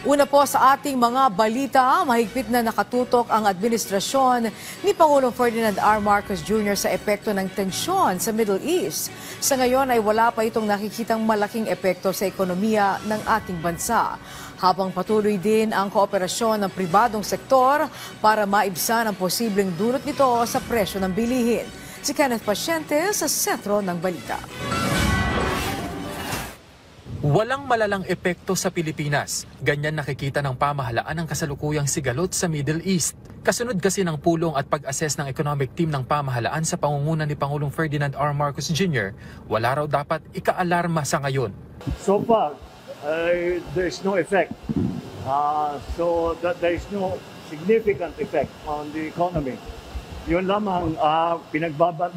Una po sa ating mga balita, mahigpit na nakatutok ang administrasyon ni Pangulong Ferdinand R. Marcos Jr. sa epekto ng tensyon sa Middle East. Sa ngayon ay wala pa itong nakikitang malaking epekto sa ekonomiya ng ating bansa. Habang patuloy din ang kooperasyon ng pribadong sektor para maibsan ang posibleng dulot nito sa presyo ng bilihin. Si Kenneth Pasyente sa sentro ng balita. Walang malalang epekto sa Pilipinas. Ganyan nakikita ng pamahalaan ang kasalukuyang sigalot sa Middle East. Kasunod kasi ng pulong at pag-assess ng economic team ng pamahalaan sa pangunguna ni Pangulong Ferdinand R. Marcos Jr., wala raw dapat ika-alarma sa ngayon. So far, there's no effect. So that there is no significant effect on the economy. Yun lamang,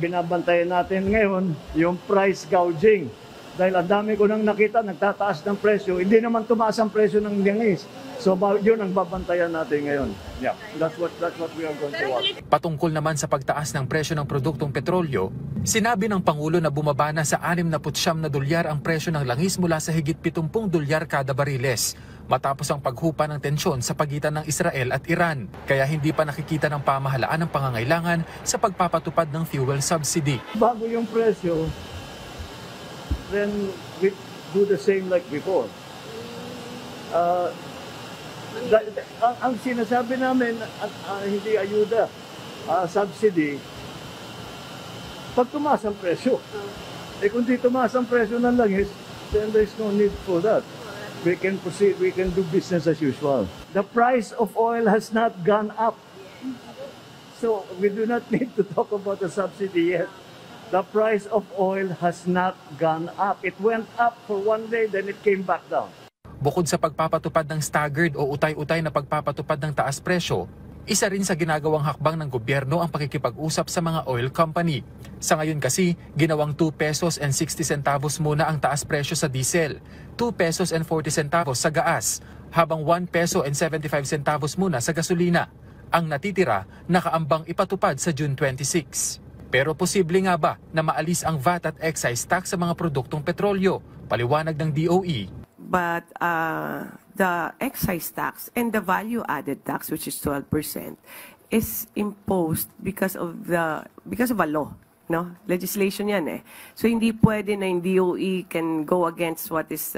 binabantayan natin ngayon, yung price gouging. Dahil ang dami ko nang nakita, nagtataas ng presyo. Hindi naman tumaas ang presyo ng langis. So yun ang babantayan natin ngayon. Yeah, that's what we are going to watch. Patungkol naman sa pagtaas ng presyo ng produktong petrolyo, sinabi ng Pangulo na bumaba na sa $69 ang presyo ng langis mula sa higit $70 kada bariles. Matapos ang paghupa ng tensyon sa pagitan ng Israel at Iran. Kaya hindi pa nakikita ng pamahalaan ang pangangailangan sa pagpapatupad ng fuel subsidy. Bago yung presyo, then we do the same like before. Ang sinasabi namin, hindi ayuda, subsidy, pag tumaas ang presyo. Kung di tumaas ang presyo ng langis, then there's no need for that. We can proceed, we can do business as usual. The price of oil has not gone up. So we do not need to talk about the subsidy yet. The price of oil has not gone up. It went up for one day, then it came back down. Bukod sa pagpapatupad ng staggered o utay-utay na pagpapatupad ng taas presyo, isa rin sa ginagawang hakbang ng gobyerno ang pakikipag-usap sa mga oil company. Sa ngayon kasi, ginawang 2 pesos and 60 centavos muna ang taas presyo sa diesel, 2 pesos and 40 centavos sa gaas, habang 1 peso and 75 centavos muna sa gasolina. Ang natitira, nakaambang ipatupad sa June 26. Pero posible nga ba na maalis ang VAT at excise tax sa mga produktong petrolyo? Paliwanag ng DOE. But the excise tax and the value-added tax, which is 12%, is imposed because of a law, no? Legislation yan eh. So hindi pwede na yung DOE can go against what is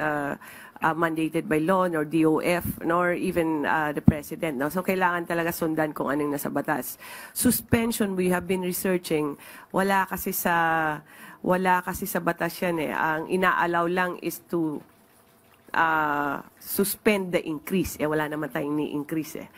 mandated by law, nor DOF, nor even the President. No? So kailangan talaga sundan kung anong nasa batas. Suspension, we have been researching, wala kasi sa batas yan eh. Ang ina-allow lang is to suspend the increase. Wala naman tayong ni-increase eh.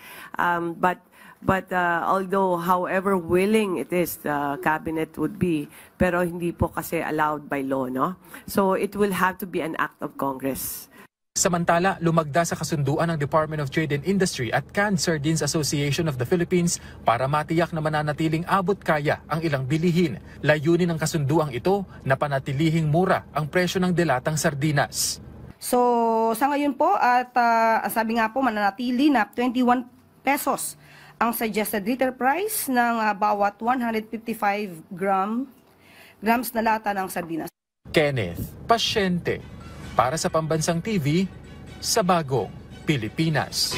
But although however willing it is, the cabinet would be, pero hindi po kasi allowed by law, no? So it will have to be an act of Congress. Samantala, lumagda sa kasunduan ng Department of Trade and Industry at Canned Sardines Association of the Philippines para matiyak na mananatiling abot kaya ang ilang bilihin. Layunin ng kasunduang ito na panatilihing mura ang presyo ng delatang sardinas. So sa ngayon po at sabi nga po mananatili na 21 pesos ang suggested retail price ng bawat 155 grams na lata ng sardinas. Kenneth Pasyente para sa Pambansang TV sa Bagong Pilipinas.